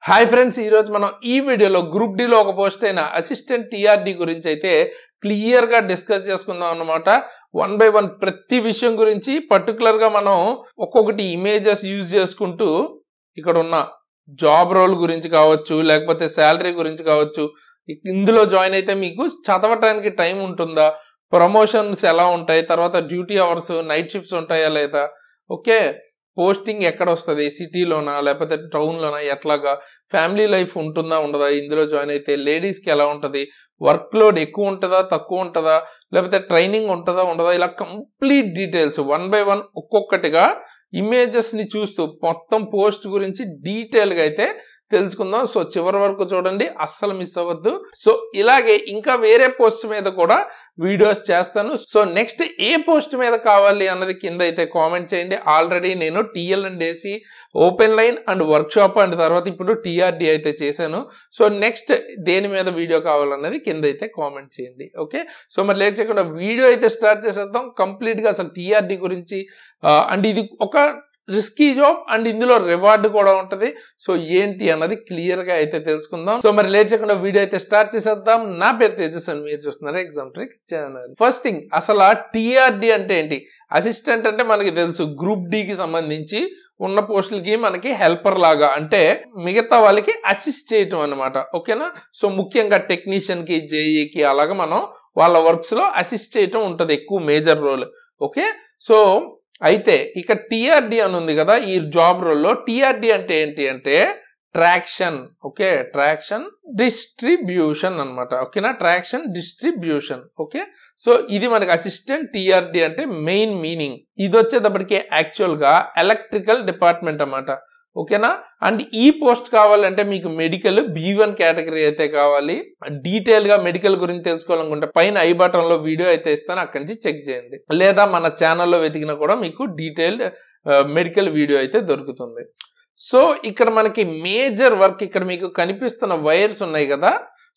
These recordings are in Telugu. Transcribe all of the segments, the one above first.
హాయ్ ఫ్రెండ్స్, ఈరోజు మనం ఈ వీడియోలో గ్రూప్ డి లో ఒక పోస్ట్ అయిన అసిస్టెంట్ టీఆర్డి గురించి అయితే క్లియర్ గా డిస్కస్ చేసుకుందాం అన్నమాట. వన్ బై వన్ ప్రతి విషయం గురించి పర్టికులర్ గా మనం ఒక్కొక్కటి ఇమేజెస్ యూజ్ చేసుకుంటూ ఇక్కడ ఉన్న జాబ్ రోల్ గురించి కావచ్చు, లేకపోతే శాలరీ గురించి కావచ్చు, ఇందులో జాయిన్ అయితే మీకు చదవటానికి టైం ఉంటుందా, ప్రమోషన్స్ ఎలా ఉంటాయి, తర్వాత డ్యూటీ అవర్స్ నైట్ షిఫ్ట్స్ ఉంటాయా లేదా, ఓకే, పోస్టింగ్ ఎక్కడ వస్తుంది, సిటీలోనా లేకపోతే టౌన్లోనా, ఎట్లాగా, ఫ్యామిలీ లైఫ్ ఉంటుందా ఉండదా, ఇందులో జాయిన్ అయితే లేడీస్కి ఎలా ఉంటుంది, వర్క్ లోడ్ ఎక్కువ ఉంటుందా తక్కువ ఉంటుందా, లేకపోతే ట్రైనింగ్ ఉంటుందా ఉండదా, ఇలా complete details one by one ఒక్కొక్కటిగా ఇమేజెస్ని చూస్తూ మొత్తం పోస్ట్ గురించి డీటెయిల్గా అయితే తెలుసుకుందాం. సో చివరి వరకు చూడండి, అస్సలు మిస్ అవ్వద్దు. సో ఇలాగే ఇంకా వేరే పోస్ట్ మీద కూడా వీడియోస్ చేస్తాను. సో నెక్స్ట్ ఏ పోస్ట్ మీద కావాలి అన్నది కింద అయితే కామెంట్ చేయండి. ఆల్రెడీ నేను TL and AC, open line and work shop and తర్వాత ఇప్పుడు టీఆర్డి అయితే చేశాను. సో నెక్స్ట్ దేని మీద వీడియో కావాలన్నది కింద అయితే కామెంట్ చేయండి. ఓకే, సో మరి లేట్ చేయకుండా వీడియో అయితే స్టార్ట్ చేసేద్దాం. కంప్లీట్గా అసలు టీఆర్డి గురించి అండ్ ఇది ఒక రిస్కీ జాబ్ అండ్ ఇందులో రివార్డ్ కూడా ఉంటుంది. సో ఏంటి అన్నది క్లియర్ గా అయితే తెలుసుకుందాం. సో మరి లేట్ చేయకుండా వీడియో అయితే స్టార్ట్ చేసేద్దాం. నా పేరు తేజస్ అని మీరు చూస్తున్నారు exam tricks channel. First thing, అసలు టీఆర్డి అంటే ఏంటి? అసిస్టెంట్ అంటే మనకి తెలుసు, గ్రూప్ డికి సంబంధించి ఉన్న పోస్టులకి మనకి హెల్పర్ లాగా, అంటే మిగతా వాళ్ళకి అసిస్ట్ చేయటం అనమాట. ఓకేనా? సో ముఖ్యంగా టెక్నీషియన్ కి, జేఈకి అలాగా మనం వాళ్ళ వర్క్స్ లో అసిస్ట్ చేయటం ఉంటుంది, ఎక్కువ మేజర్ రోల్. ఓకే, సో అయితే ఇక టీఆర్డి అని ఉంది కదా ఈ జాబ్ రోల్లో. టీఆర్డి అంటే ఏంటి అంటే ట్రాక్షన్, ఓకే, ట్రాక్షన్ డిస్ట్రిబ్యూషన్ అనమాట. ఓకేనా? Traction distribution. ఓకే, సో ఇది మనకి అసిస్టెంట్ టీఆర్డి అంటే మెయిన్ మీనింగ్. ఇది వచ్చేటప్పటికి యాక్చువల్ గా ఎలక్ట్రికల్ డిపార్ట్మెంట్ అన్నమాట. ఓకేనా? అండ్ ఈ పోస్ట్ కావాలంటే మీకు మెడికల్ B1 కేటగిరీ అయితే కావాలి. డీటెయిల్ గా మెడికల్ గురించి తెలుసుకోవాలనుకుంటే పైన ఐ బటన్ లో వీడియో అయితే ఇస్తాను, అక్కడి నుంచి చెక్ చేయండి. లేదా మన ఛానల్లో వెతికినా కూడా మీకు డీటెయిల్డ్ మెడికల్ వీడియో అయితే దొరుకుతుంది. సో ఇక్కడ మనకి మేజర్ వర్క్, ఇక్కడ మీకు కనిపిస్తున్న వైర్స్ ఉన్నాయి కదా,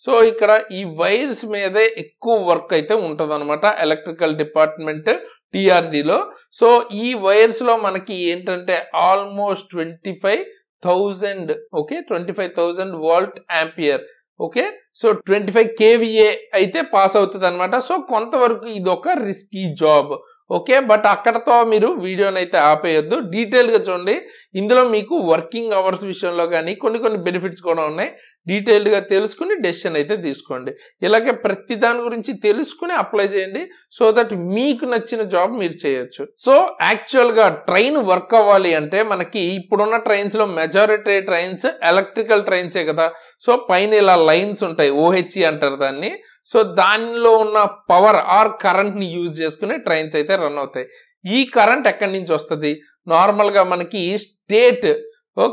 సో ఇక్కడ ఈ వైర్స్ మీదే ఎక్కువ వర్క్ అయితే ఉంటుంది అనమాట ఎలక్ట్రికల్ డిపార్ట్మెంట్ టీఆర్డిలో. సో ఈ వైర్స్ లో మనకి ఏంటంటే almost 25,000, okay, 25,000 volt ampere. Okay, so 25 kVA అయితే పాస్ అవుతుంది అనమాట. సో కొంతవరకు ఇది ఒక రిస్కీ జాబ్. ఓకే, బట్ అక్కడతో మీరు వీడియోని అయితే ఆపేయొద్దు, డీటెయిల్గా చూడండి. ఇందులో మీకు వర్కింగ్ అవర్స్ విషయంలో కానీ కొన్ని బెనిఫిట్స్ కూడా ఉన్నాయి. డీటెయిల్డ్గా తెలుసుకుని డెసిషన్ అయితే తీసుకోండి. ఇలాగే ప్రతి దాని గురించి తెలుసుకుని అప్లై చేయండి, సో దట్ మీకు నచ్చిన జాబ్ మీరు చేయొచ్చు. సో యాక్చువల్గా ట్రైన్ వర్క్ అవ్వాలి అంటే మనకి ఇప్పుడున్న ట్రైన్స్లో మెజారిటీ ట్రైన్స్ ఎలక్ట్రికల్ ట్రైన్సే కదా. సో పైన ఇలా లైన్స్ ఉంటాయి, OHE అంటారు దాన్ని. సో దానిలో ఉన్న పవర్ ఆర్ కరెంట్ ని యూజ్ చేసుకుని ట్రైన్స్ అయితే రన్ అవుతాయి. ఈ కరెంట్ ఎక్కడి నుంచి వస్తుంది? నార్మల్ గా మనకి స్టేట్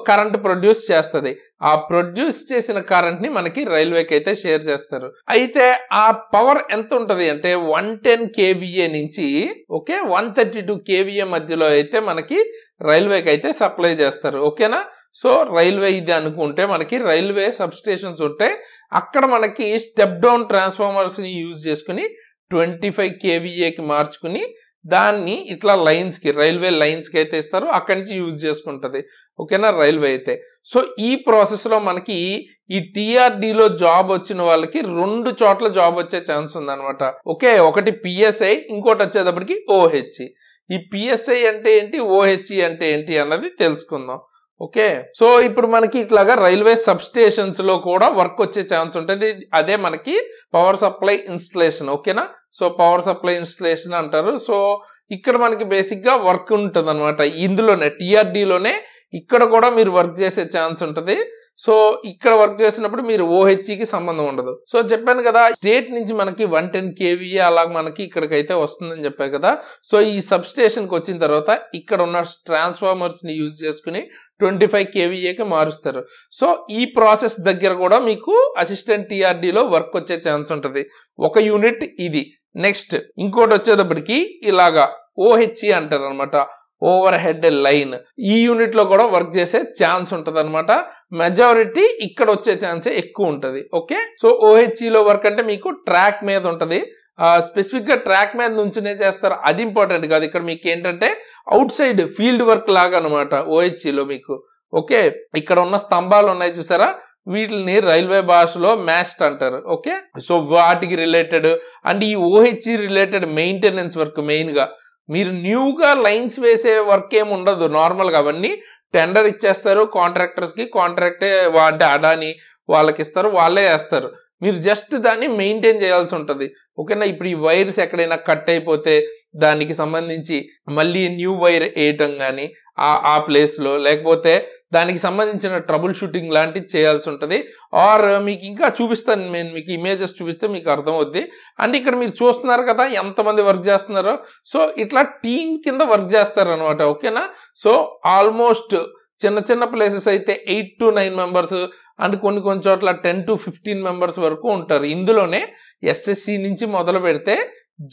కరెంట్ ప్రొడ్యూస్ చేస్తుంది. ఆ ప్రొడ్యూస్ చేసిన కరెంట్ ని మనకి రైల్వేకి అయితే షేర్ చేస్తారు. అయితే ఆ పవర్ ఎంత ఉంటది అంటే 110 kVA నుంచి, ఓకే, 132 kVA మధ్యలో అయితే మనకి రైల్వేకి అయితే సప్లై చేస్తారు. ఓకేనా? సో రైల్వే ఇది అనుకుంటే మనకి రైల్వే సబ్ స్టేషన్స్ ఉంటాయి, అక్కడ మనకి స్టెప్ డౌన్ ట్రాన్స్ఫార్మర్స్ ని యూజ్ చేసుకుని 25 kVAకి మార్చుకుని దాన్ని ఇట్లా లైన్స్ కి, రైల్వే లైన్స్ కి అయితే ఇస్తారు, అక్కడి నుంచి యూజ్ చేసుకుంటది. ఓకేనా? రైల్వే అయితే. సో ఈ ప్రాసెస్ లో మనకి ఈ టీఆర్డిలో జాబ్ వచ్చిన వాళ్ళకి 2 చోట్ల జాబ్ వచ్చే ఛాన్స్ ఉందన్నమాట. ఓకే, ఒకటి PSI, ఇంకోటి వచ్చేటప్పటికి OHE. ఈ PSI అంటే ఏంటి, OHE అంటే ఏంటి అన్నది తెలుసుకుందాం. ఓకే, సో ఇప్పుడు మనకి ఇట్లాగా రైల్వే సబ్ స్టేషన్స్ లో కూడా వర్క్ వచ్చే ఛాన్స్ ఉంటుంది. అదే మనకి పవర్ సప్లై ఇన్స్టలేషన్. ఓకేనా? సో పవర్ సప్లై ఇన్స్టలేషన్ అంటారు. సో ఇక్కడ మనకి బేసిక్ గా వర్క్ ఉంటుంది అనమాట. ఇందులోనే టీఆర్డిలోనే ఇక్కడ కూడా మీరు వర్క్ చేసే ఛాన్స్ ఉంటుంది. సో ఇక్కడ వర్క్ చేసినప్పుడు మీరు OHEకి సంబంధం ఉండదు. సో చెప్పాను కదా, స్టేట్ నుంచి మనకి 110 kVA అలాగ మనకి ఇక్కడికైతే వస్తుందని చెప్పాను కదా. సో ఈ సబ్ స్టేషన్ కి వచ్చిన తర్వాత ఇక్కడ ఉన్న ట్రాన్స్ఫార్మర్స్ ని యూజ్ చేసుకుని 25 kVAకి మారుస్తారు. సో ఈ ప్రాసెస్ దగ్గర కూడా మీకు అసిస్టెంట్ టీఆర్డిలో వర్క్ వచ్చే ఛాన్స్ ఉంటుంది. ఒక యూనిట్ ఇది. నెక్స్ట్ ఇంకోటి వచ్చేటప్పటికి ఇలాగా OHE అంటారు అనమాట, ఓవర్ హెడ్ లైన్. ఈ యూనిట్ లో కూడా వర్క్ చేసే ఛాన్స్ ఉంటుంది అనమాట. మెజారిటీ ఇక్కడ వచ్చే ఛాన్సే ఎక్కువ ఉంటుంది. ఓకే, సో OHE లో వర్క్ అంటే మీకు ట్రాక్ మీద ఉంటుంది, స్పెసిఫిక్ గా ట్రాక్ మీద నుంచునే చేస్తారు, అది ఇంపార్టెంట్ కాదు. ఇక్కడ మీకు ఏంటంటే అవుట్ సైడ్ ఫీల్డ్ వర్క్ లాగా అనమాట OHE లో మీకు. ఓకే, ఇక్కడ ఉన్న స్తంభాలు ఉన్నాయి చూసారా, వీటిని రైల్వే భాషలో మ్యాస్ట్ అంటారు. ఓకే, సో వాటికి రిలేటెడ్ అండ్ ఈ ఓహెచ్సి రిలేటెడ్ మెయింటెనెన్స్ వర్క్ మెయిన్గా. మీరు న్యూగా లైన్స్ వేసే వర్క్ ఏమి ఉండదు. నార్మల్గా అవన్నీ టెండర్ ఇచ్చేస్తారు కాంట్రాక్టర్స్కి, కాంట్రాక్టే అంటే అడాని వాళ్ళకి ఇస్తారు, వాళ్ళే వేస్తారు. మీరు జస్ట్ దాన్ని మెయింటైన్ చేయాల్సి ఉంటుంది. ఓకేనా, ఇప్పుడు ఈ వైర్స్ ఎక్కడైనా కట్ అయిపోతే దానికి సంబంధించి మళ్ళీ న్యూ వైర్ వేయటం కానీ ఆ ప్లేస్లో, లేకపోతే దానికి సంబంధించిన ట్రబుల్ షూటింగ్ లాంటివి చేయాల్సి ఉంటుంది. ఆర్ మీకు ఇంకా చూపిస్తాను, నేను మీకు ఇమేజెస్ చూపిస్తే మీకు అర్థమవుద్ది. అండ్ ఇక్కడ మీరు చూస్తున్నారు కదా ఎంతమంది వర్క్ చేస్తున్నారో, సో ఇట్లా టీం కింద వర్క్ చేస్తారు అనమాట. ఓకేనా, సో ఆల్మోస్ట్ చిన్న చిన్న ప్లేసెస్ అయితే 8 to 9 మెంబర్స్ అండ్ కొన్ని చోట్ల 10 to 15 మెంబర్స్ వరకు ఉంటారు. ఇందులోనే ఎస్ఎస్సి నుంచి మొదలు పెడితే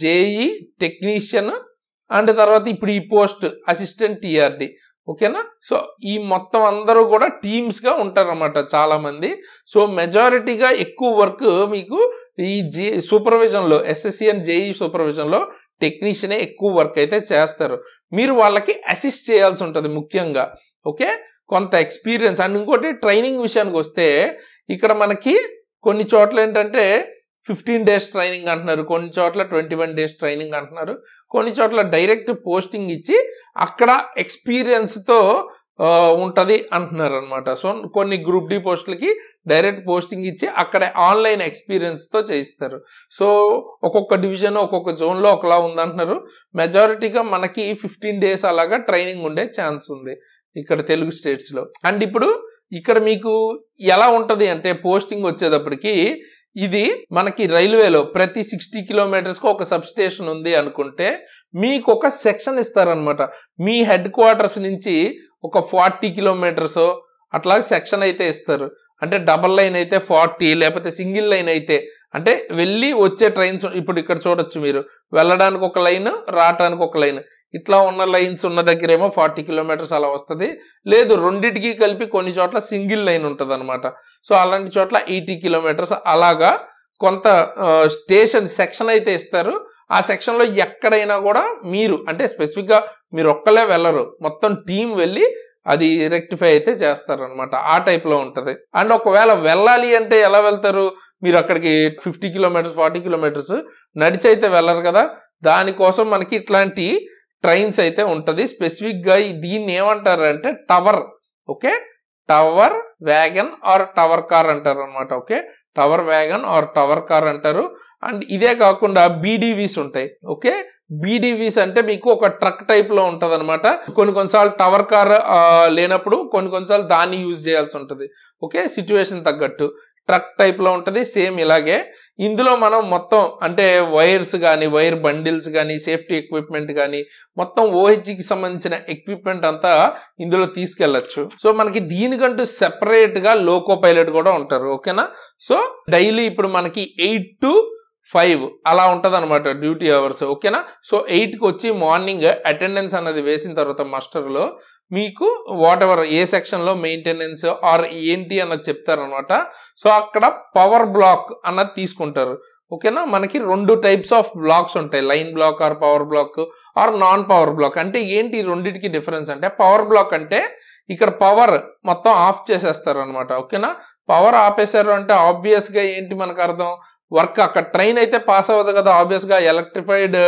జేఈ, టెక్నీషియన్ అండ్ తర్వాత ఇప్పుడు ఈ పోస్ట్ అసిస్టెంట్ టీఆర్డి. ఓకేనా, సో ఈ మొత్తం అందరూ కూడా టీమ్స్గా ఉంటారు అన్నమాట చాలా మంది. సో మెజారిటీగా ఎక్కువ వర్క్ మీకు ఈ సూపర్విజన్లో, ఎస్ఎస్సి అండ్ జేఈ సూపర్విజన్లో టెక్నీషియనే ఎక్కువ వర్క్ అయితే చేస్తారు. మీరు వాళ్ళకి అసిస్ట్ చేయాల్సి ఉంటుంది ముఖ్యంగా. ఓకే, కొంత ఎక్స్పీరియన్స్. అండ్ ఇంకోటి ట్రైనింగ్ విషయానికి వస్తే ఇక్కడ మనకి కొన్ని చోట్ల ఏంటంటే 15 days ట్రైనింగ్ అంటున్నారు, కొన్ని చోట్ల 21 days ట్రైనింగ్ అంటున్నారు, కొన్ని చోట్ల డైరెక్ట్ పోస్టింగ్ ఇచ్చి అక్కడ ఎక్స్పీరియన్స్తో ఉంటుంది అంటున్నారు అనమాట. సో కొన్ని గ్రూప్ డి పోస్టులకి డైరెక్ట్ పోస్టింగ్ ఇచ్చి అక్కడ ఆన్లైన్ ఎక్స్పీరియన్స్తో చేయిస్తారు. సో ఒక్కొక్క డివిజన్ ఒక్కొక్క జోన్లో ఒకలా ఉందంటున్నారు. మెజారిటీగా మనకి 15 days అలాగా ట్రైనింగ్ ఉండే ఛాన్స్ ఉంది ఇక్కడ తెలుగు స్టేట్స్లో. అండ్ ఇప్పుడు ఇక్కడ మీకు ఎలా ఉంటుంది అంటే పోస్టింగ్ వచ్చేటప్పటికి ఇది మనకి రైల్వేలో ప్రతి 60 kilometers ఒక సబ్ స్టేషన్ ఉంది అనుకుంటే మీకు ఒక సెక్షన్ ఇస్తారనమాట. మీ హెడ్ క్వార్టర్స్ నుంచి ఒక 40 kilometers అట్లా సెక్షన్ అయితే ఇస్తారు. అంటే డబల్ లైన్ అయితే 40, లేకపోతే సింగిల్ లైన్ అయితే అంటే వెళ్ళి వచ్చే ట్రైన్స్ ఇప్పుడు ఇక్కడ చూడొచ్చు మీరు, వెళ్ళడానికి ఒక లైన్, రావడానికి ఒక లైన్, ఇట్లా ఉన్న లైన్స్ ఉన్న దగ్గర ఏమో 40 kilometers అలా వస్తుంది. లేదు రెండింటికి కలిపి కొన్ని చోట్ల సింగిల్ లైన్ ఉంటుంది అనమాట. సో అలాంటి చోట్ల 80 kilometers అలాగా కొంత స్టేషన్ సెక్షన్ అయితే ఇస్తారు. ఆ సెక్షన్లో ఎక్కడైనా కూడా మీరు అంటే స్పెసిఫిక్గా మీరు ఒక్కలే వెళ్ళరు, మొత్తం టీం వెళ్ళి అది రెక్టిఫై అయితే చేస్తారనమాట. ఆ టైప్లో ఉంటుంది. అండ్ ఒకవేళ వెళ్ళాలి అంటే ఎలా వెళ్తారు, మీరు అక్కడికి 50 kilometers 40 kilometers నడిచి అయితే వెళ్ళరు కదా. దానికోసం మనకి ఇట్లాంటి ట్రైన్స్ అయితే ఉంటుంది. స్పెసిఫిక్గా దీన్ని ఏమంటారు అంటే tower. Okay, tower wagon or tower car అంటారు అనమాట. Okay, tower wagon or tower car అంటారు. అండ్ ఇదే కాకుండా బీడీవీస్ ఉంటాయి. ఓకే, బీడీవీస్ అంటే మీకు ఒక ట్రక్ టైప్లో ఉంటుంది అనమాట. కొన్నిసార్లు టవర్ కార్ లేనప్పుడు కొన్నిసార్లు దాన్ని యూజ్ చేయాల్సి ఉంటుంది. ఓకే, సిచ్యువేషన్ తగ్గట్టు ట్రక్ టైప్లో ఉంటుంది. సేమ్ ఇలాగే ఇందులో మనం మొత్తం అంటే వైర్స్ కానీ, వైర్ బండిల్స్ కానీ, సేఫ్టీ ఎక్విప్మెంట్ కానీ, మొత్తం ఓహెచ్కి సంబంధించిన ఎక్విప్మెంట్ అంతా ఇందులో తీసుకెళ్లొచ్చు. సో మనకి దీనికంటూ సెపరేట్గా లోకో పైలట్ కూడా ఉంటారు. ఓకేనా, సో డైలీ ఇప్పుడు మనకి 8 to 5 అలా ఉంటుంది అనమాట డ్యూటీ అవర్స్. ఓకేనా, సో 8కి వచ్చి మార్నింగ్ అటెండెన్స్ అన్నది వేసిన తర్వాత మాస్టర్లో మీకు వాట్ ఎవర్ ఏ సెక్షన్లో మెయింటెనెన్స్ ఆర్ ఏంటి అన్నది చెప్తారనమాట. సో అక్కడ పవర్ బ్లాక్ అన్నది తీసుకుంటారు. ఓకేనా, మనకి 2 types ఆఫ్ బ్లాక్స్ ఉంటాయి, line block or power block or non power block. అంటే ఏంటి రెండింటికి డిఫరెన్స్ అంటే పవర్ బ్లాక్ అంటే ఇక్కడ పవర్ మొత్తం ఆఫ్ చేసేస్తారు అనమాట. ఓకేనా, పవర్ ఆపేశారు అంటే ఆబ్వియస్గా ఏంటి మనకు అర్థం, వర్క్ అక్కడ ట్రైన్ అయితే పాస్ అవ్వదు కదా. ఆబ్వియస్గా ఎలక్ట్రిఫైడ్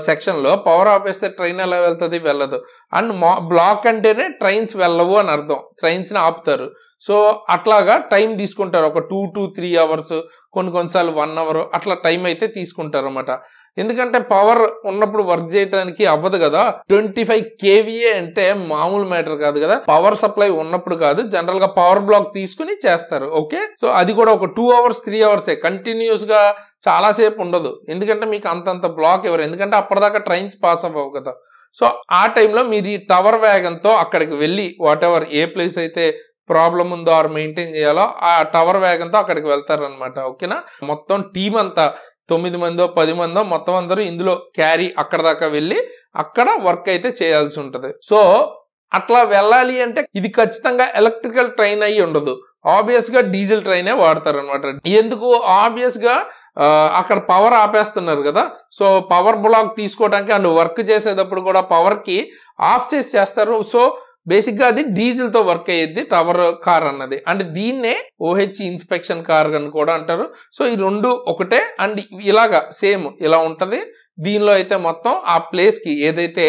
సెక్షన్లో పవర్ ఆపేస్తే ట్రైన్ ఎలా వెళ్తుంది, వెళ్ళదు. అండ్ బ్లాక్ అంటేనే ట్రైన్స్ వెళ్ళవు అని అర్థం, ట్రైన్స్ని ఆపుతారు. సో అట్లాగా టైం తీసుకుంటారు, ఒక 2 to 3 hours, కొన్నిసార్లు 1 hour అట్లా టైం అయితే తీసుకుంటారు అనమాట. ఎందుకంటే పవర్ ఉన్నప్పుడు వర్క్ చేయడానికి అవ్వదు కదా. 25 kVA అంటే మామూలు మ్యాటర్ కాదు కదా. పవర్ సప్లై ఉన్నప్పుడు కాదు, జనరల్ గా పవర్ బ్లాక్ తీసుకుని చేస్తారు. ఓకే, సో అది కూడా ఒక 2 hours 3 hours కంటిన్యూస్ గా చాలాసేపు ఉండదు. ఎందుకంటే మీకు అంతంత బ్లాక్ ఎవరు, ఎందుకంటే అప్పటిదాకా ట్రైన్స్ పాస్ అవ్వవు కదా. సో ఆ టైంలో మీరు ఈ టవర్ వ్యాగన్తో అక్కడికి వెళ్ళి వాట్ ఎవర్ ఏ ప్లేస్ అయితే ప్రాబ్లం ఉందో ఆర్ మెయింటైన్ చేయాలో ఆ టవర్ వ్యాగన్తో అక్కడికి వెళ్తారనమాట. ఓకేనా, మొత్తం టీం అంతా 9 మందో 10 మందో మొత్తం అందరూ ఇందులో క్యారీ అక్కడ దాకా వెళ్ళి అక్కడ వర్క్ అయితే చేయాల్సి ఉంటుంది. సో అట్లా వెళ్ళాలి అంటే ఇది ఖచ్చితంగా ఎలక్ట్రికల్ ట్రైన్ అయ్యి ఉండదు, ఆబ్వియస్ గా డీజిల్ ట్రైనే వాడతారు అనమాట. ఎందుకు, ఆబ్వియస్ గా అక్కడ పవర్ ఆపేస్తున్నారు కదా. సో పవర్ బ్లాక్ తీసుకోవడానికి అండ్ వర్క్ చేసేటప్పుడు కూడా పవర్ కి ఆఫ్ చేస్తారు. సో బేసిక్ గా అది డీజిల్ తో వర్క్ అయ్యేది టవర్ కార్ అన్నది. అండ్ దీన్నే OH ఇన్స్పెక్షన్ కార్ అని కూడా అంటారు. సో ఈ రెండు ఒకటే. అండ్ ఇలాగా సేమ్ ఇలా ఉంటది. దీనిలో అయితే మొత్తం ఆ ప్లేస్ కి ఏదైతే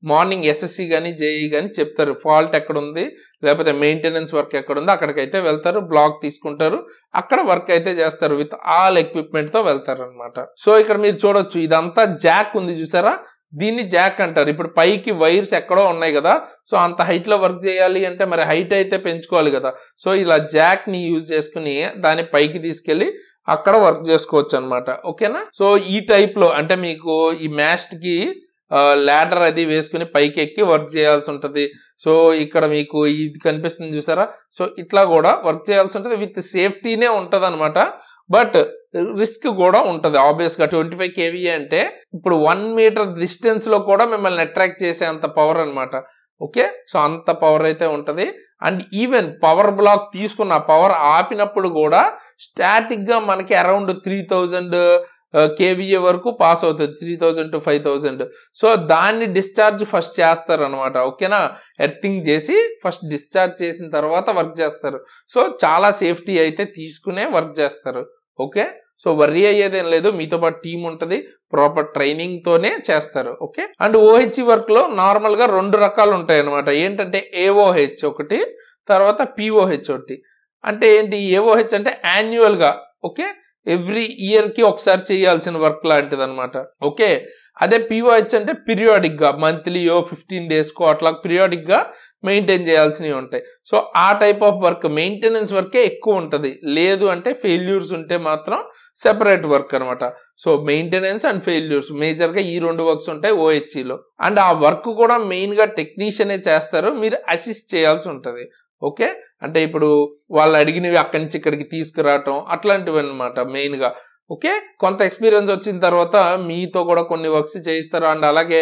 మార్నింగ్ SSC కానీ JE కానీ చెప్తారు ఫాల్ట్ ఎక్కడ ఉంది, లేకపోతే మెయింటెనెన్స్ వర్క్ ఎక్కడ ఉంది, అక్కడికైతే వెళ్తారు, బ్లాక్ తీసుకుంటారు, అక్కడ వర్క్ అయితే చేస్తారు. విత్ ఆల్ ఎక్విప్మెంట్ తో వెళ్తారు అనమాట. సో ఇక్కడ మీరు చూడొచ్చు ఇదంతా జాక్ ఉంది చూసారా, దీన్ని జాక్ అంటారు. ఇప్పుడు పైకి వైర్స్ ఎక్కడో ఉన్నాయి కదా, సో అంత హైట్ లో వర్క్ చేయాలి అంటే మరి హైట్ అయితే పెంచుకోవాలి కదా. సో ఇలా జాక్ ని యూజ్ చేసుకుని దాన్ని పైకి తీసుకెళ్లి అక్కడ వర్క్ చేసుకోవచ్చు అనమాట. ఓకేనా. సో ఈ టైప్ లో అంటే మీకు ఈ మ్యాస్ట్ కి ల్యాడర్ అది వేసుకుని పైకి ఎక్కి వర్క్ చేయాల్సి ఉంటది. సో ఇక్కడ మీకు ఇది కనిపిస్తుంది చూసారా, సో ఇట్లా కూడా వర్క్ చేయాల్సి ఉంటది. విత్ సేఫ్టీనే ఉంటది అనమాట. బట్ రిస్క్ కూడా ఉంటది ఆబ్వియస్ గా. 25 kVA అంటే ఇప్పుడు 1 మీటర్ డిస్టెన్స్ లో కూడా మిమ్మల్ని అట్రాక్ట్ చేసే అంత పవర్ అనమాట. ఓకే. సో అంత పవర్ అయితే ఉంటది. అండ్ ఈవెన్ పవర్ బ్లాక్ తీసుకున్న పవర్ ఆపినప్పుడు కూడా స్టాటిక్ గా మనకి అరౌండ్ 3000 kVA వరకు పాస్ అవుతుంది, 3000 to 5000. సో దాన్ని డిశ్చార్జ్ ఫస్ట్ చేస్తారు అనమాట. ఓకేనా. ఎర్తింగ్ చేసి ఫస్ట్ డిశ్చార్జ్ చేసిన తర్వాత వర్క్ చేస్తారు. సో చాలా సేఫ్టీ అయితే తీసుకునే వర్క్ చేస్తారు. ఓకే. సో వర్రీ అయ్యేదేం లేదు, మీతో పాటు టీం ఉంటుంది, ప్రాపర్ ట్రైనింగ్ తోనే చేస్తారు. ఓకే. అండ్ OH వర్క్ లో నార్మల్ గా 2 రకాలు ఉంటాయి అనమాట. ఏంటంటే AOH ఒకటి, తర్వాత POH ఒకటి. అంటే ఏంటి, AOH అంటే యాన్యువల్ గా, ఓకే, ఎవ్రీ ఇయర్ కి ఒకసారి చేయాల్సిన వర్క్ లాంటిది అనమాట. ఓకే. అదే POH అంటే పీరియాడిక్ గా మంత్లీయో 15 days కో అట్లా పీరియాడిక్ గా మెయింటైన్ చేయాల్సినవి ఉంటాయి. సో ఆ టైప్ ఆఫ్ వర్క్ మెయింటెనెన్స్ వర్కే ఎక్కువ ఉంటది. లేదు అంటే ఫెయిల్యూర్స్ ఉంటే మాత్రం సెపరేట్ వర్క్ అనమాట. So maintenance and failures major గా ఈ 2 వర్క్స్ ఉంటాయి OH లో. అండ్ ఆ వర్క్ కూడా మెయిన్ గా టెక్నీషియనే చేస్తారు, మీరు అసిస్ట్ చేయాల్సి ఉంటది. ఓకే. అంటే ఇప్పుడు వాళ్ళు అడిగినవి అక్కడి నుంచి ఇక్కడికి తీసుకురావటం అట్లాంటివి అనమాట మెయిన్ గా. ఓకే. కొంత ఎక్స్పీరియన్స్ వచ్చిన తర్వాత మీతో కూడా కొన్ని వర్క్స్ చేయిస్తారు. అండ్ అలాగే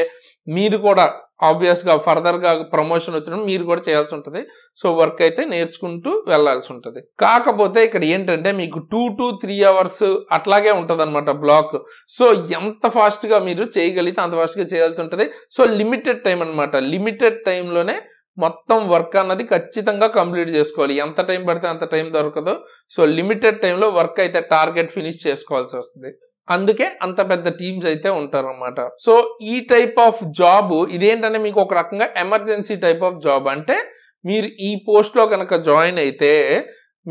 మీరు కూడా ఆబ్వియస్ గా ఫర్దర్ గా ప్రమోషన్ వచ్చినప్పుడు మీరు కూడా చేయాల్సి ఉంటుంది. సో వర్క్ అయితే నేర్చుకుంటూ వెళ్లాల్సి ఉంటుంది. కాకపోతే ఇక్కడ ఏంటంటే మీకు 2 to 3 hours అట్లాగే ఉంటది అనమాట బ్లాక్. సో ఎంత ఫాస్ట్ గా మీరు చేయగలిగితే అంత ఫాస్ట్ గా చేయాల్సి ఉంటుంది. సో లిమిటెడ్ టైం అనమాట. లిమిటెడ్ టైంలోనే మొత్తం వర్క్ అన్నది ఖచ్చితంగా కంప్లీట్ చేసుకోవాలి. ఎంత టైం పడితే అంత టైం దొరకదు. సో లిమిటెడ్ టైంలో వర్క్ అయితే టార్గెట్ ఫినిష్ చేసుకోవాల్సి వస్తుంది. అందుకే అంత పెద్ద టీమ్స్ అయితే ఉంటారు అన్నమాట. సో ఈ టైప్ ఆఫ్ జాబ్ ఇదేంటంటే మీకు ఒక రకంగా ఎమర్జెన్సీ టైప్ ఆఫ్ జాబ్. అంటే మీరు ఈ పోస్ట్ లో కనుక జాయిన్ అయితే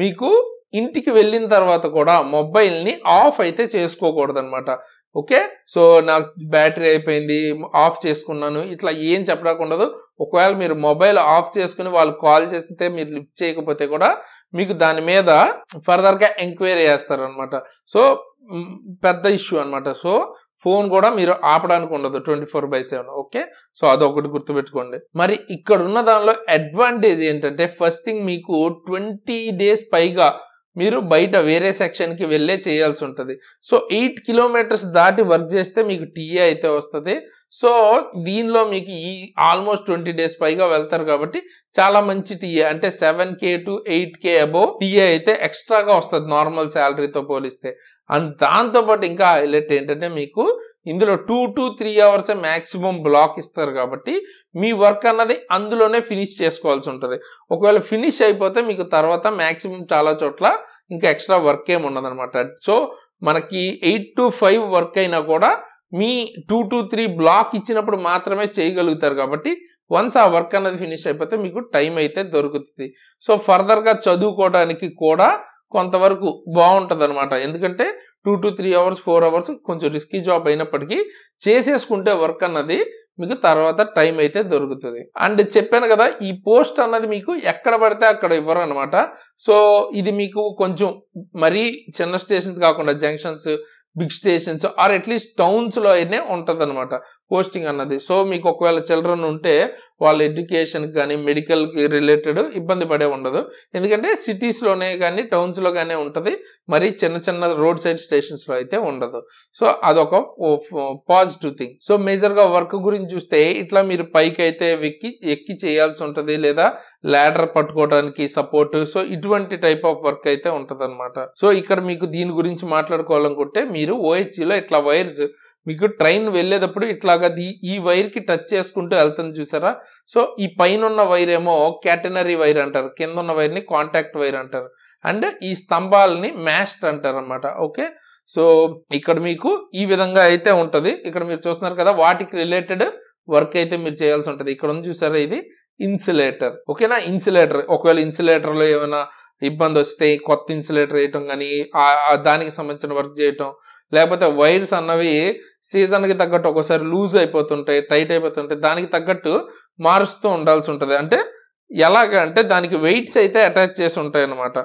మీకు ఇంటికి వెళ్ళిన తర్వాత కూడా మొబైల్ ని ఆఫ్ అయితే చేసుకోకూడదు అనమాట. ఓకే. సో నాకు బ్యాటరీ అయిపోయింది ఆఫ్ చేసుకున్నాను ఇట్లా ఏం చెప్పడానికి ఉండదు. ఒకవేళ మీరు మొబైల్ ఆఫ్ చేసుకుని వాళ్ళు కాల్ చేస్తే మీరు లిఫ్ట్ చేయకపోతే కూడా మీకు దాని మీద ఫర్దర్ గా ఎంక్వైరీ చేస్తారు అనమాట. సో పెద్ద ఇష్యూ అనమాట. సో ఫోన్ కూడా మీరు ఆపడానికి ఉండదు 24/7. ఓకే. సో అదొకటి గుర్తుపెట్టుకోండి. మరి ఇక్కడ ఉన్న దానిలో అడ్వాంటేజ్ ఏంటంటే ఫస్ట్ థింగ్ మీకు 20 days పైగా మీరు బయట వేరే సెక్షన్ కి వెళ్ళే చేయాల్సి ఉంటుంది. సో 8 kilometers దాటి వర్క్ చేస్తే మీకు TA అయితే వస్తుంది. సో దీనిలో మీకు ఈ ఆల్మోస్ట్ 20 days పైగా వెళ్తారు కాబట్టి చాలా మంచి TA అంటే 7K to 8K above TA అయితే ఎక్స్ట్రాగా వస్తుంది నార్మల్ శాలరీతో పోలిస్తే. అండ్ దాంతోపాటు ఇంకా హైలైట్ ఏంటంటే మీకు ఇందులో 2 to 3 hours మాక్సిమం బ్లాక్ ఇస్తారు కాబట్టి మీ వర్క్ అన్నది అందులోనే ఫినిష్ చేసుకోవాల్సి ఉంటుంది. ఒకవేళ ఫినిష్ అయిపోతే మీకు తర్వాత మాక్సిమం చాలా చోట్ల ఇంకా ఎక్స్ట్రా వర్క్ ఏమి ఉండదు అనమాట. సో మనకి 8 to 5 వర్క్ అయినా కూడా మీ 2 to 3 బ్లాక్ ఇచ్చినప్పుడు మాత్రమే చేయగలుగుతారు కాబట్టి వన్స్ ఆ వర్క్ అన్నది ఫినిష్ అయిపోతే మీకు టైం అయితే దొరుకుతుంది. సో ఫర్దర్ గా చదువుకోవడానికి కూడా కొంతవరకు బాగుంటది అనమాట. ఎందుకంటే 2 to 3 hours 4 hours కొంచెం రిస్కీ జాబ్ అయినప్పటికీ చేసేసుకుంటే వర్క్ అన్నది మీకు తర్వాత టైం అయితే దొరుకుతుంది. అండ్ చెప్పాను కదా ఈ పోస్ట్ అన్నది మీకు ఎక్కడ పడితే అక్కడ ఇవ్వరు అనమాట. సో ఇది మీకు కొంచెం మరీ చిన్న స్టేషన్స్ కాకుండా junctions, big stations or at least towns లో అయినే ఉంటది అనమాట పోస్టింగ్ అన్నది. సో మీకు ఒకవేళ చిల్డ్రన్ ఉంటే వాళ్ళ ఎడ్యుకేషన్ కానీ మెడికల్ కి రిలేటెడ్ ఇబ్బంది పడే ఉండదు. ఎందుకంటే సిటీస్ లోనే కానీ టౌన్స్ లో కానీ ఉంటది, మరి చిన్న చిన్న రోడ్ సైడ్ స్టేషన్స్ లో అయితే ఉండదు. సో అదొక పాజిటివ్ థింగ్. సో మేజర్ గా వర్క్ గురించి చూస్తే ఇట్లా మీరు పైకి అయితే ఎక్కి చేయాల్సి ఉంటది, లేదా ల్యాడర్ పట్టుకోవడానికి సపోర్ట్. సో ఇటువంటి టైప్ ఆఫ్ వర్క్ అయితే ఉంటది అనమాట. సో ఇక్కడ మీకు దీని గురించి మాట్లాడుకోవాలనుకుంటే మీరు OH లో ఇట్లా వైర్స్ మీకు ట్రైన్ వెళ్ళేటప్పుడు ఇట్లాగా ఈ వైర్కి టచ్ చేసుకుంటూ వెళ్తుంది చూసారా. సో ఈ పైన ఉన్న వైర్ ఏమో క్యాటనరీ వైర్ అంటారు, కింద ఉన్న వైర్ని కాంటాక్ట్ వైర్ అంటారు, అండ్ ఈ స్తంభాలని మ్యాస్ట్ అంటారు అనమాట. ఓకే, సో ఇక్కడ మీకు ఈ విధంగా అయితే ఉంటుంది. ఇక్కడ మీరు చూస్తున్నారు కదా, వాటికి రిలేటెడ్ వర్క్ అయితే మీరు చేయాల్సి ఉంటుంది. ఇక్కడ ఉంది చూసారా, ఇది ఇన్సులేటర్. ఓకేనా, ఇన్సులేటర్. ఒకవేళ ఇన్సులేటర్లో ఏమైనా ఇబ్బంది వస్తే కొత్త ఇన్సులేటర్ వేయటం కానీ దానికి సంబంధించిన వర్క్ చేయటం, లేకపోతే వైర్స్ అన్నవి సీజన్కి తగ్గట్టు ఒకసారి లూజ్ అయిపోతుంటాయి, టైట్ అయిపోతుంటాయి, దానికి తగ్గట్టు మారుస్తూ ఉండాల్సి ఉంటుంది. అంటే ఎలాగంటే దానికి వెయిట్స్ అయితే అటాచ్ చేసి ఉంటాయి అన్నమాట.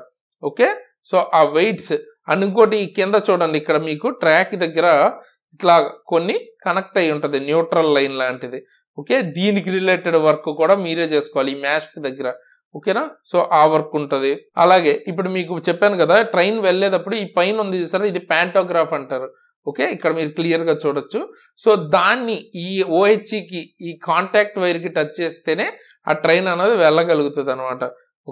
ఓకే, సో ఆ వెయిట్స్ అండ్ ఇంకోటి కింద చూడండి, ఇక్కడ మీకు ట్రాక్ దగ్గర ఇట్లా కొన్ని కనెక్ట్ అయి ఉంటుంది, న్యూట్రల్ లైన్ లాంటిది. ఓకే, దీనికి రిలేటెడ్ వర్క్ కూడా మీరే చేసుకోవాలి ఈ మ్యాస్ట్ దగ్గర. ఓకేనా, సో ఆ వర్క్ ఉంటుంది. అలాగే ఇప్పుడు మీకు చెప్పాను కదా, ట్రైన్ వెళ్ళేటప్పుడు ఈ పైన ఉంది చూసారా, ఇది ప్యాంటోగ్రాఫ్ అంటారు. ఓకే, ఇక్కడ మీరు క్లియర్గా చూడొచ్చు. సో దాన్ని ఈ ఓహెచ్కి ఈ కాంటాక్ట్ వైర్కి టచ్ చేస్తేనే ఆ ట్రైన్ అనేది వెళ్ళగలుగుతుంది అనమాట.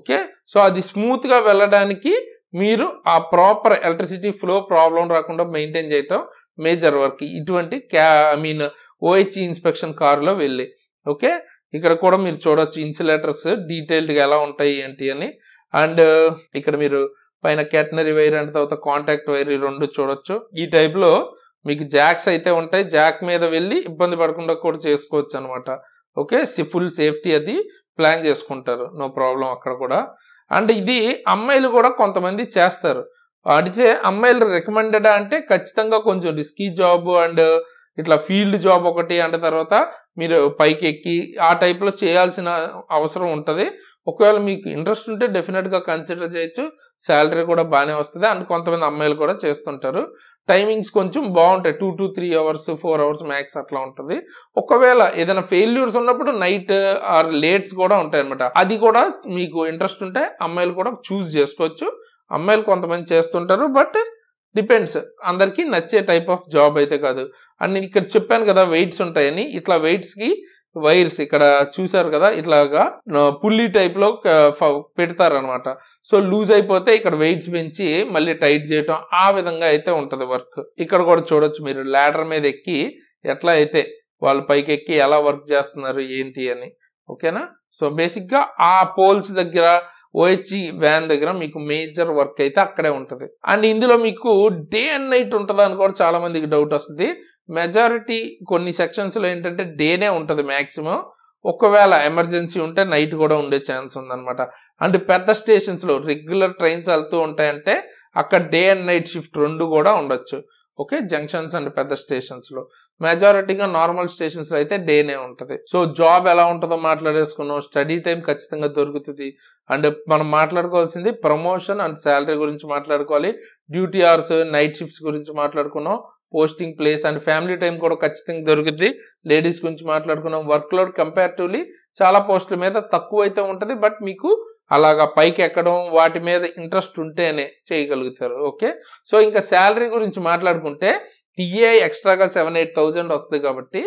ఓకే, సో అది స్మూత్గా వెళ్ళడానికి మీరు ఆ ప్రాపర్ ఎలక్ట్రిసిటీ ఫ్లో ప్రాబ్లం రాకుండా మెయింటైన్ చేయటం మేజర్ వర్క్ ఇటువంటి ఓహెచ్ ఇన్స్పెక్షన్ కారులో వెళ్ళి. ఓకే, ఇక్కడ కూడా మీరు చూడొచ్చు ఇన్సులేటర్స్ డీటెయిల్డ్గా ఎలా ఉంటాయి ఏంటి అని. అండ్ ఇక్కడ మీరు పైన క్యాటనరీ వైర్ అండ్ తర్వాత కాంటాక్ట్ వైర్ ఈ రెండు చూడొచ్చు. ఈ టైప్లో మీకు జాక్స్ అయితే ఉంటాయి, జాక్ మీద వెళ్ళి ఇబ్బంది పడకుండా కూడా చేసుకోవచ్చు అనమాట. ఓకే, ఫుల్ సేఫ్టీ అది ప్లాన్ చేసుకుంటారు, నో ప్రాబ్లం అక్కడ కూడా. అండ్ ఇది అమ్మాయిలు కూడా కొంతమంది చేస్తారు. అడిగితే అమ్మాయిలు రికమెండెడ్ అంటే ఖచ్చితంగా కొంచెం రిస్కీ జాబ్ అండ్ ఇట్లా ఫీల్డ్ జాబ్ ఒకటి, అంటే తర్వాత మీరు పైకి ఎక్కి ఆ టైప్లో చేయాల్సిన అవసరం ఉంటుంది. ఒకవేళ మీకు ఇంట్రెస్ట్ ఉంటే డెఫినెట్గా కన్సిడర్ చేయొచ్చు, శాలరీ కూడా బాగానే వస్తుంది. అండ్ కొంతమంది అమ్మాయిలు కూడా చేస్తుంటారు. టైమింగ్స్ కొంచెం బాగుంటాయి, 2 to 3 hours 4 hours మ్యాక్స్ అట్లా ఉంటుంది. ఒకవేళ ఏదైనా ఫెయిల్యూర్స్ ఉన్నప్పుడు నైట్ ఆర్ లేట్స్ కూడా ఉంటాయి అనమాట. అది కూడా మీకు ఇంట్రెస్ట్ ఉంటే అమ్మాయిలు కూడా చూస్ చేసుకోవచ్చు. అమ్మాయిలు కొంతమంది చేస్తుంటారు, బట్ డిపెండ్స్, అందరికీ నచ్చే టైప్ ఆఫ్ జాబ్ అయితే కాదు. అండ్ నేను ఇక్కడ చెప్పాను కదా వెయిట్స్ ఉంటాయని, ఇట్లా వెయిట్స్కి వైర్స్ ఇక్కడ చూసారు కదా, ఇట్లాగా పుల్లి టైప్లో పెడతారనమాట. సో లూజ్ అయిపోతే ఇక్కడ వెయిట్స్ పెంచి మళ్ళీ టైట్ చేయటం, ఆ విధంగా అయితే ఉంటుంది వర్క్. ఇక్కడ కూడా చూడొచ్చు మీరు ల్యాడర్ మీద ఎక్కి ఎట్లా అయితే వాళ్ళు పైకి ఎక్కి ఎలా వర్క్ చేస్తున్నారు ఏంటి అని. ఓకేనా, సో బేసిక్గా ఆ పోల్స్ దగ్గర ఓహెచ్ వ్యాన్ దగ్గర మీకు మేజర్ వర్క్ అయితే అక్కడే ఉంటుంది. అండ్ ఇందులో మీకు డే అండ్ నైట్ ఉంటుందా అని కూడా చాలా మందికి డౌట్ వస్తుంది. మెజారిటీ కొన్ని సెక్షన్స్లో ఏంటంటే డేనే ఉంటుంది మ్యాక్సిమం. ఒకవేళ ఎమర్జెన్సీ ఉంటే నైట్ కూడా ఉండే ఛాన్స్ ఉందన్నమాట. అండ్ పెద్ద స్టేషన్స్లో రెగ్యులర్ ట్రైన్స్ వెళ్తూ ఉంటాయంటే అక్కడ డే అండ్ నైట్ షిఫ్ట్ రెండు కూడా ఉండొచ్చు. ఓకే, జంక్షన్స్ అండ్ పెద్ద స్టేషన్స్లో. మెజారిటీగా నార్మల్ స్టేషన్స్లో అయితే డేనే ఉంటుంది. సో జాబ్ ఎలా ఉంటుందో మాట్లాడేసుకున్నాం. స్టడీ టైం ఖచ్చితంగా దొరుకుతుంది. అండ్ మనం మాట్లాడుకోవాల్సింది ప్రమోషన్ అండ్ శాలరీ గురించి మాట్లాడుకోవాలి. డ్యూటీ అవర్స్, నైట్ షిఫ్ట్స్ గురించి మాట్లాడుకున్నాం. Posting place and family time కూడా ఖచ్చితంగా దొరుకుతుంది. లేడీస్ గురించి మాట్లాడుకున్నాం. వర్క్ లోడ్ కంపారిటివ్లీ చాలా పోస్టుల మీద తక్కువ అయితే ఉంటుంది, బట్ మీకు అలాగా పైకి ఎక్కడం వాటి మీద ఇంట్రెస్ట్ ఉంటేనే చేయగలుగుతారు. ఓకే, సో ఇంకా శాలరీ గురించి మాట్లాడుకుంటే టీఏ ఎక్స్ట్రాగా 7-8,000 వస్తుంది కాబట్టి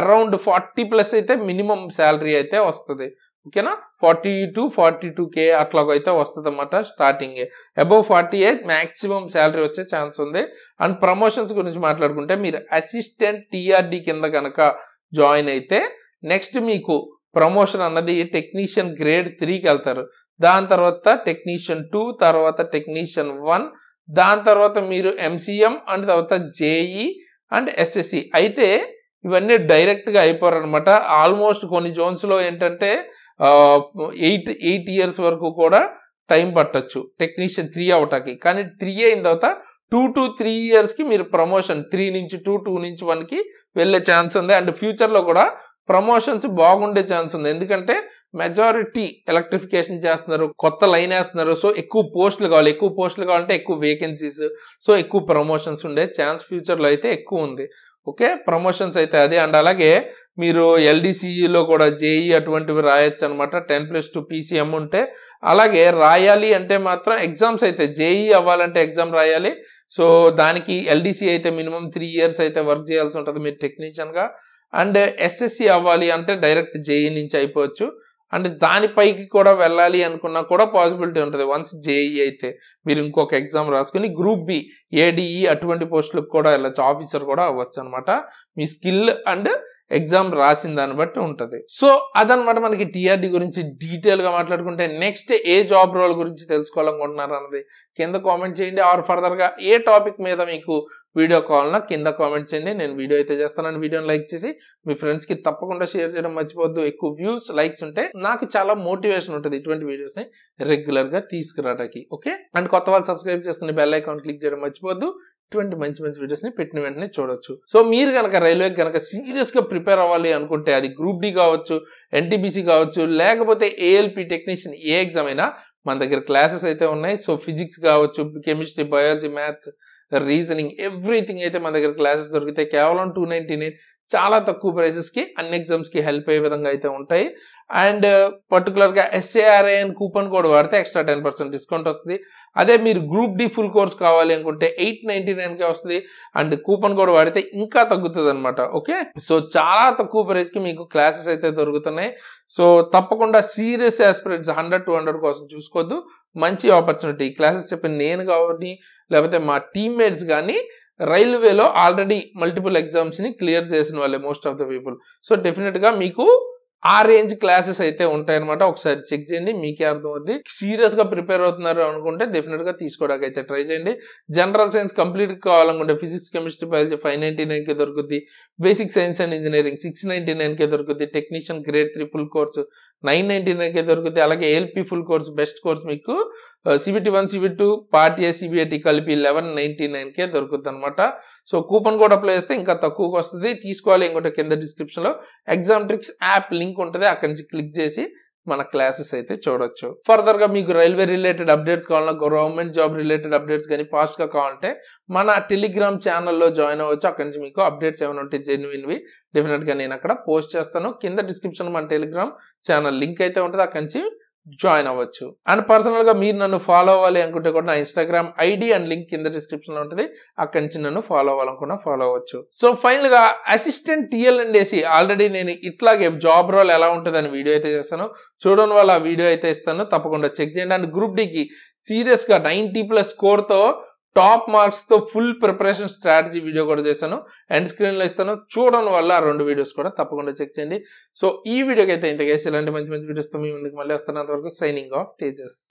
అరౌండ్ 40+ అయితే మినిమం శాలరీ అయితే వస్తుంది. ఓకేనా, 40 to 42K అట్లాగైతే వస్తుంది అన్నమాట స్టార్టింగ్. అబౌవ్ 48 మ్యాక్సిమం శాలరీ వచ్చే ఛాన్స్ ఉంది. అండ్ ప్రమోషన్స్ గురించి మాట్లాడుకుంటే మీరు అసిస్టెంట్ టీఆర్డీ కింద కనుక జాయిన్ అయితే నెక్స్ట్ మీకు ప్రమోషన్ అన్నది టెక్నీషియన్ గ్రేడ్ 3కి వెళ్తారు. దాని తర్వాత టెక్నీషియన్ 2, తర్వాత టెక్నీషియన్ 1, దాని తర్వాత మీరు MCM అండ్ తర్వాత JE అండ్ SSC. అయితే ఇవన్నీ డైరెక్ట్గా అయిపోరు అనమాట. ఆల్మోస్ట్ కొన్ని జోన్స్లో ఏంటంటే 8 years వరకు కూడా టైం పట్టచ్చు టెక్నీషియన్ 3 అవటానికి. కానీ 3 అయిన తర్వాత 2 to 3 yearsకి మీరు ప్రమోషన్ 3 నుంచి 2, 2 నుంచి 1కి వెళ్ళే ఛాన్స్ ఉంది. అండ్ ఫ్యూచర్లో కూడా ప్రమోషన్స్ బాగుండే ఛాన్స్ ఉంది. ఎందుకంటే మెజారిటీ ఎలక్ట్రిఫికేషన్ చేస్తున్నారు, కొత్త లైన్ వేస్తున్నారు. సో ఎక్కువ పోస్టులు కావాలంటే ఎక్కువ వేకెన్సీస్, సో ఎక్కువ ప్రమోషన్స్ ఉండే ఛాన్స్ ఫ్యూచర్లో అయితే ఎక్కువ ఉంది. ఓకే, ప్రమోషన్స్ అయితే అది. అండ్ అలాగే మీరు LDCలో కూడా JE అటువంటివి రాయొచ్చు అనమాట. 10+2 PCM ఉంటే. అలాగే రాయాలి అంటే మాత్రం ఎగ్జామ్స్ అయితే JE అవ్వాలంటే ఎగ్జామ్ రాయాలి. సో దానికి LDC అయితే మినిమం 3 years అయితే వర్క్ చేయాల్సి ఉంటుంది మీరు టెక్నీషియన్గా. అండ్ SSC అవ్వాలి అంటే డైరెక్ట్ JE నుంచి అయిపోవచ్చు. అంటే దానిపైకి కూడా వెళ్ళాలి అనుకున్నా కూడా పాసిబిలిటీ ఉంటుంది. వన్స్ జేఈ అయితే మీరు ఇంకొక ఎగ్జామ్ రాసుకుని గ్రూప్ బి ఏడిఈ అటువంటి పోస్టులకు కూడా వెళ్ళచ్చు, ఆఫీసర్ కూడా అవ్వచ్చు అనమాట. మీ స్కిల్ అండ్ ఎగ్జామ్ రాసిన దాన్ని బట్టి ఉంటుంది. సో అదనమాట మనకి టీఆర్డీ గురించి డీటెయిల్ గా మాట్లాడుకుంటే. నెక్స్ట్ ఏ జాబ్ రోల్ గురించి తెలుసుకోవాలనుకుంటున్నారు అన్నది కింద కామెంట్ చేయండి. ఆర్ ఫర్దర్ గా ఏ టాపిక్ మీద మీకు వీడియో కావాలన్నా కింద కామెంట్ చేయండి, నేను వీడియో అయితే చేస్తాను. వీడియోని లైక్ చేసి మీ ఫ్రెండ్స్ కి తప్పకుండా షేర్ చేయడం మర్చిపోద్దు. ఎక్కువ వ్యూస్ లైక్స్ ఉంటే నాకు చాలా మోటివేషన్ ఉంటుంది ఇటువంటి వీడియోస్ ని రెగ్యులర్ గా తీసుకురావడానికి. ఓకే, అండ్ కొత్త వాళ్ళు సబ్స్క్రైబ్ చేసుకుని బెల్ ఐకాన్ క్లిక్ చేయడం మర్చిపోద్దు. ఇటువంటి మంచి మంచి వీడియోస్ ని పెట్టిన వెంటనే చూడొచ్చు. సో మీరు కనుక రైల్వేకి కనుక సీరియస్ గా ప్రిపేర్ అవ్వాలి అనుకుంటే అది గ్రూప్ డి కావచ్చు, ఎన్టీపీసీ కావచ్చు, లేకపోతే ఏఎల్పి టెక్నీషియన్ ఏ ఎగ్జామ్ అయినా మన దగ్గర క్లాసెస్ అయితే ఉన్నాయి. సో ఫిజిక్స్ కావచ్చు, chemistry, biology, maths, reasoning, everything అయితే మన దగ్గర క్లాసెస్ దొరుకుతాయి. కేవలం 299 చాలా తక్కువ ప్రైసెస్ కి అన్ని ఎగ్జామ్స్ కి హెల్ప్ అయ్యే విధంగా అయితే ఉంటాయి. అండ్ పర్టికులర్ గా SARAN కూపన్ కోడ్ వాడితే ఎక్స్ట్రా 10% డిస్కౌంట్ వస్తుంది. అదే మీరు గ్రూప్ డి ఫుల్ కోర్స్ కావాలి అనుకుంటే 899 కే వస్తుంది. అండ్ కూపన్ కోడ్ వాడితే ఇంకా తగ్గుతుంది అనమాట. ఓకే, సో చాలా తక్కువ ప్రైస్ కి మీకు క్లాసెస్ అయితే దొరుకుతున్నాయి. సో తప్పకుండా సీరియస్ ఆస్పిరెంట్స్ 100-200 కోసం చూసుకోవద్దు. మంచి ఆపర్చునిటీ. క్లాసెస్ చెప్పిన నేను కాబట్టి లేకపోతే మా టీమ్మేట్స్ కానీ రైల్వేలో ఆల్రెడీ మల్టిపుల్ ఎగ్జామ్స్ ని క్లియర్ చేసిన వాళ్ళే most of the people. So definite గా మీకు ఆ రేంజ్ క్లాసెస్ అయితే ఉంటాయన్నమాట. ఒకసారి చెక్ చేయండి, మీకే అర్థం అవుతుంది. సీరియస్ గా ప్రిపేర్ అవుతున్నారు అనుకుంటే డెఫినెట్ గా తీసుకోవడానికి అయితే ట్రై చేయండి. జనరల్ సైన్స్ కంప్లీట్ కావాలనుకుంటే ఫిజిక్స్, కెమిస్ట్రీ, బయాలజీ 599 కే దొరుకుతుంది. బేసిక్ సైన్స్ అండ్ ఇంజనీరింగ్ 699 కే దొరుకుతుంది. టెక్నీషియన్ గ్రేడ్ 3 ఫుల్ కోర్సు 999 కే దొరుకుతుంది. అలాగే ALP full course best course మీకు CBT 1, CBT 2, part A, CBT కలిపి 1199 కే దొరుకుతుంది అనమాట. సో కూపన్ కోడ్ అప్లై చేస్తే ఇంకా తక్కువకి వస్తుంది. తీసుకోవాలి ఇంకోటి కింద డిస్క్రిప్షన్ లో ఎగ్జామ్ ట్రిక్స్ యాప్ లింక్ ఉంటుంది, అక్కడి నుంచి క్లిక్ చేసి మన క్లాసెస్ అయితే చూడొచ్చు. ఫర్దర్ గా మీకు రైల్వే రిలేటెడ్ అప్డేట్స్ కావాలన్నా, గవర్నమెంట్ జాబ్ రిలేటెడ్ అప్డేట్స్ కానీ ఫాస్ట్ గా కావాలంటే మన టెలిగ్రామ్ ఛానల్లో జాయిన్ అవ్వచ్చు. అక్కడి నుంచి మీకు అప్డేట్స్ ఏమైనా ఉంటే జెన్యున్వి డెఫినెట్ గా నేను అక్కడ పోస్ట్ చేస్తాను. కింద డిస్క్రిప్షన్ మన టెలిగ్రామ్ ఛానల్ లింక్ అయితే ఉంటుంది, అక్కడి నుంచి జాయిన్ అవ్వచ్చు. అండ్ పర్సనల్ గా మీరు నన్ను ఫాలో అవ్వాలి అనుకుంటే కూడా నా ఇన్స్టాగ్రామ్ ఐడి అండ్ లింక్ కింద డిస్క్రిప్షన్ లో ఉంటుంది, అక్కడి నుంచి నన్ను ఫాలో అవ్వాలనుకున్నా ఫాలో అవ్వచ్చు. సో ఫైనల్ గా అసిస్టెంట్ TLNDC ఆల్రెడీ నేను ఇట్లాగే జాబ్ రోల్ ఎలా ఉంటుంది అని వీడియో అయితే చేస్తాను. చూడని వాళ్ళు ఆ వీడియో అయితే ఇస్తాను, తప్పకుండా చెక్ చేయండి. అండ్ గ్రూప్ డికి సీరియస్ గా 90+ స్కోర్ తో టాప్ మార్క్స్ తో ఫుల్ ప్రిపరేషన్ స్ట్రాటజీ వీడియో కూడా చేశాను, ఎండ్ స్క్రీన్ లో ఇస్తాను. చూడడం వల్ల ఆ 2 వీడియోస్ కూడా తప్పకుండా చెక్ చేయండి. సో ఈ వీడియోకి అయితే ఇంతకేసి ఇలాంటి మంచి మంచి వీడియోస్ తో మీ ముందుకు మళ్ళీ వస్తాను. అంతవరకు సైనింగ్ ఆఫ్ తేజస్.